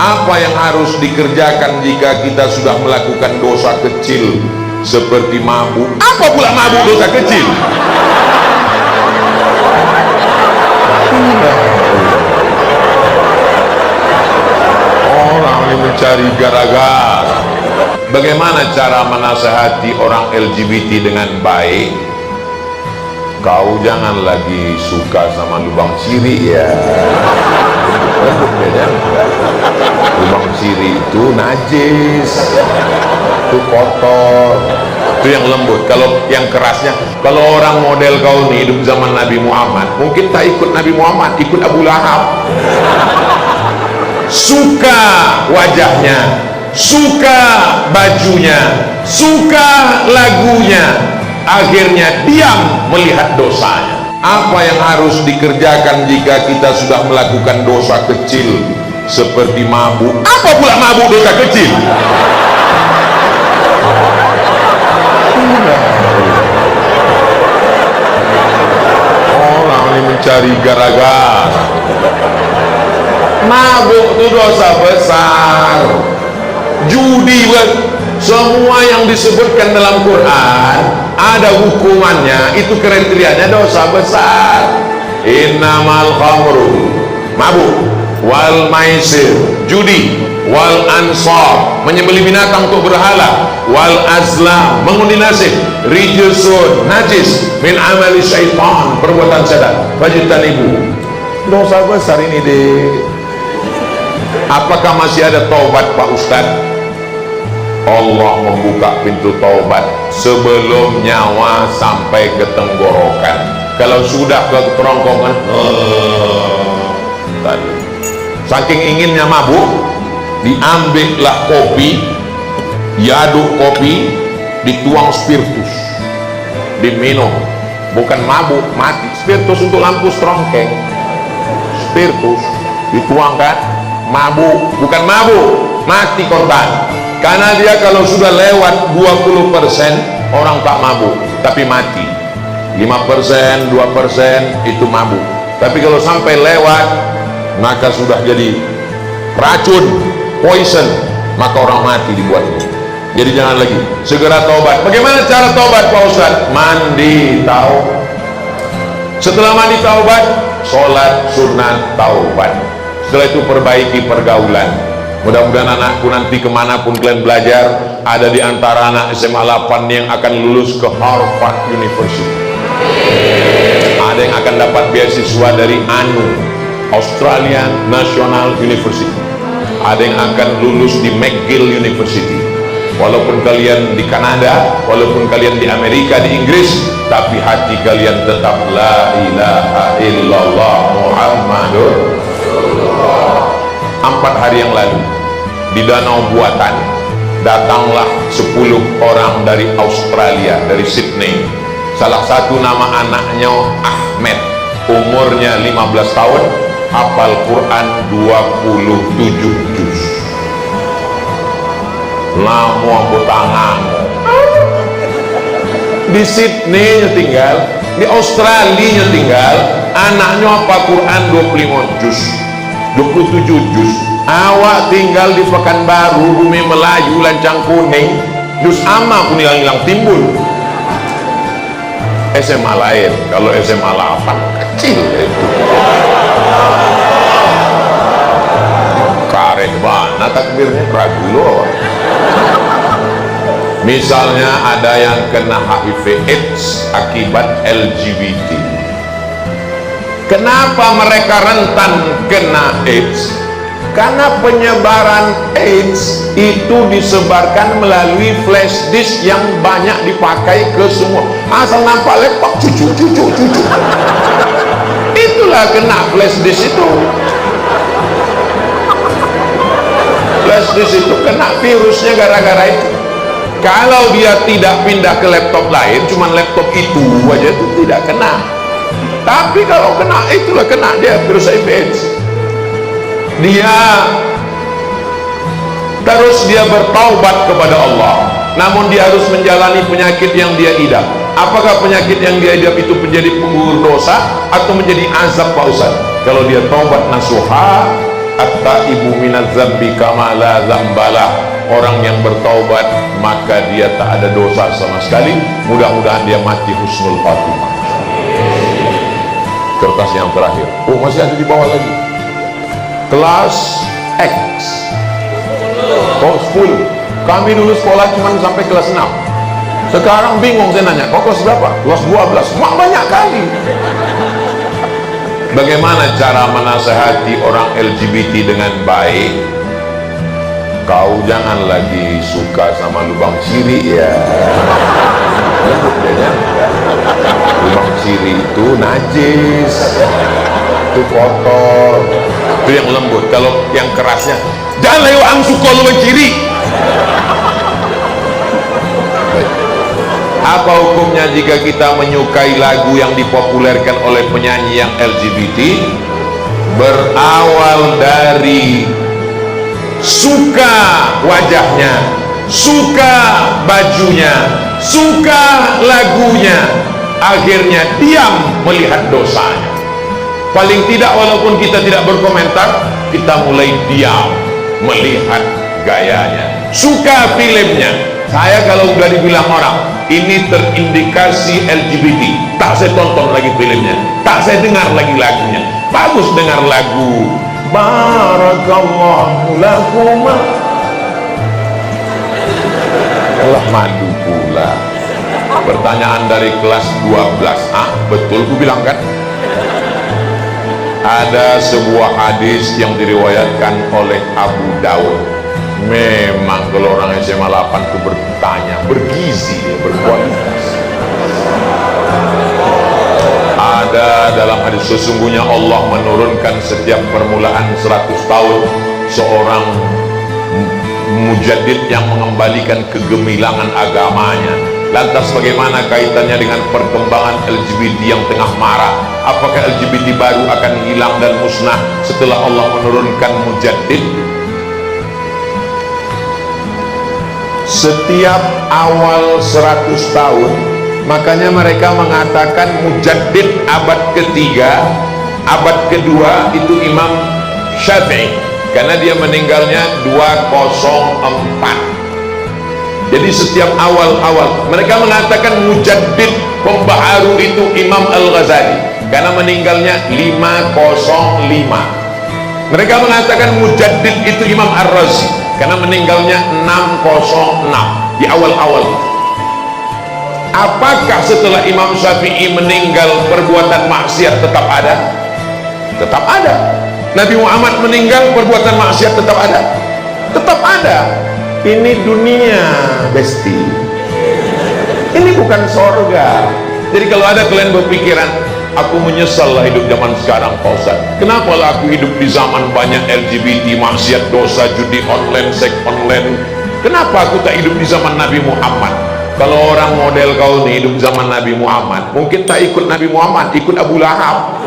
Apa yang harus dikerjakan jika kita sudah melakukan dosa kecil seperti mabuk? Apa pula mabuk dosa kecil? Orang ini mencari gara-gara. Bagaimana cara menasehati orang LGBT dengan baik? Kau jangan lagi suka sama lubang siri ya. Lubang siri itu najis, itu kotor, itu yang lembut. Kalau yang kerasnya, kalau orang model kau nih hidup zaman Nabi Muhammad, mungkin tak ikut Nabi Muhammad, ikut Abu Lahab. Suka wajahnya, suka bajunya, suka lagunya, akhirnya diam melihat dosanya. Apa yang harus dikerjakan jika kita sudah melakukan dosa kecil seperti mabuk? Apa pula mabuk dosa kecil? Orang ini mencari gara-gara. Mabuk itu dosa besar. Judi, semua yang disebutkan dalam Quran ada hukumannya, itu kriterianya dosa besar. Innamal khamru, mabuk, wal maisir, judi, wal ansab, menyembelih binatang untuk berhala, wal azlam, mengundi nasib, rijsun, najis, min amali syaitan, perbuatan setan, fajtanibu. Dosa besar ini deh. Apakah masih ada taubat Pak Ustadz? Allah membuka pintu taubat sebelum nyawa sampai ke tenggorokan. Kalau sudah ke kerongkongan, tadi saking inginnya mabuk, diambillah kopi, diaduk kopi, dituang spiritus, diminum. Bukan mabuk, mati. Spiritus untuk lampu strongkeng, spiritus dituangkan, mabuk, bukan mabuk, mati korban. Karena dia kalau sudah lewat 20% orang tak mabuk, tapi mati. 5%, 2% itu mabuk. Tapi kalau sampai lewat, maka sudah jadi racun, poison, maka orang mati dibuatnya. Jadi jangan lagi, segera taubat. Bagaimana cara taubat Pak Ustadz? Mandi taubat. Setelah mandi taubat, sholat sunat taubat. Setelah itu perbaiki pergaulan. Mudah-mudahan anakku nanti kemanapun kalian belajar, ada di antara anak SMA 8 yang akan lulus ke Harvard University. Ada yang akan dapat beasiswa dari ANU, Australian National University. Ada yang akan lulus di McGill University. Walaupun kalian di Kanada, walaupun kalian di Amerika, di Inggris, tapi hati kalian tetap la ilaha illallah Muhammadur Rasulullah. 4 hari yang lalu di Danau Buatan datanglah 10 orang dari Australia, dari Sydney. Salah satu nama anaknya Ahmed, umurnya 15 tahun, hafal Quran 27 juz. Lamu aku tangan di Sydney tinggal, di Australia tinggal, anaknya apa Quran 25 juz, 27 juz. Awak tinggal di Pekanbaru, bumi Melayu, Lancang Kuning, juz amma pun hilang timbul. SMA lain, kalau SMA 8 kecil itu. Karet mana takbirnya, ragu loh. Misalnya ada yang kena HIV AIDS akibat LGBT. Kenapa mereka rentan kena AIDS? Karena penyebaran AIDS itu disebarkan melalui flash disk yang banyak dipakai ke semua. Asal nampak laptop, cucu. Itulah kena flash disk itu. Flash disk itu kena virusnya gara-gara itu. Kalau dia tidak pindah ke laptop lain, cuman laptop itu aja, itu tidak kena. Tapi kalau kena, itulah kena dia virus HIV AIDS. Dia terus dia bertaubat kepada Allah, namun dia harus menjalani penyakit yang dia idap. Apakah penyakit yang dia idap itu menjadi penggugur dosa atau menjadi azab Pak Ustaz? Kalau dia taubat nasuha, at-taibu minaz zambi kama la zambalah. Orang yang bertaubat maka dia tak ada dosa sama sekali. Mudah-mudahan dia mati husnul khatimah. Kertas yang terakhir, oh masih ada di bawah lagi. Kelas X, oh 10. Kami dulu sekolah cuma sampai kelas 6. Sekarang bingung saya nanya, kok kelas berapa? Kelas 12. Mak banyak kali. Bagaimana cara menasehati orang LGBT dengan baik? Kau jangan lagi suka sama lubang ciri ya. Lubang ciri itu najis, itu kotor, itu yang lembut. Kalau yang kerasnya, jangan lagi orang suka lubang ciri. Apa hukumnya jika kita menyukai lagu yang dipopulerkan oleh penyanyi yang LGBT? Berawal dari suka wajahnya, suka bajunya, suka lagunya, akhirnya diam melihat dosanya. Paling tidak walaupun kita tidak berkomentar, kita mulai diam melihat gayanya. Suka filmnya, saya kalau udah dibilang orang ini terindikasi LGBT, tak saya tonton lagi filmnya, tak saya dengar lagi lagunya. Bagus dengar lagu Barakallahu lakuma, Allah madu pula. Pertanyaan dari kelas 12. Betul ku bilang kan? Ada sebuah hadis yang diriwayatkan oleh Abu Daud. Memang kalau orang SMA 8 itu bertanya, bergizi, berkualitas. Ada dalam hadis, sesungguhnya Allah menurunkan setiap permulaan 100 tahun seorang mujaddid yang mengembalikan kegemilangan agamanya. Lantas bagaimana kaitannya dengan perkembangan LGBT yang tengah marak? Apakah LGBT baru akan hilang dan musnah setelah Allah menurunkan mujaddid? Setiap awal 100 tahun, makanya mereka mengatakan mujaddid abad ketiga, abad kedua itu Imam Syafi'i, karena dia meninggalnya 204. Jadi setiap awal-awal mereka mengatakan mujaddid pembaharu itu Imam Al-Ghazali, karena meninggalnya 505. Mereka mengatakan mujaddid itu Imam Ar-Razi, karena meninggalnya 606 di awal-awal. Apakah setelah Imam Syafi'i meninggal perbuatan maksiat tetap ada? Tetap ada. Nabi Muhammad meninggal perbuatan maksiat tetap ada? Tetap ada. Ini dunia, besti. Ini bukan sorga. Jadi kalau ada kalian berpikiran, aku menyesal lah hidup zaman sekarang, Pak Ustaz. Kenapa lah aku hidup di zaman banyak LGBT, maksiat, dosa, judi online, seks online? Kenapa aku tak hidup di zaman Nabi Muhammad? Kalau orang model kau nih hidup zaman Nabi Muhammad, mungkin tak ikut Nabi Muhammad, ikut Abu Lahab.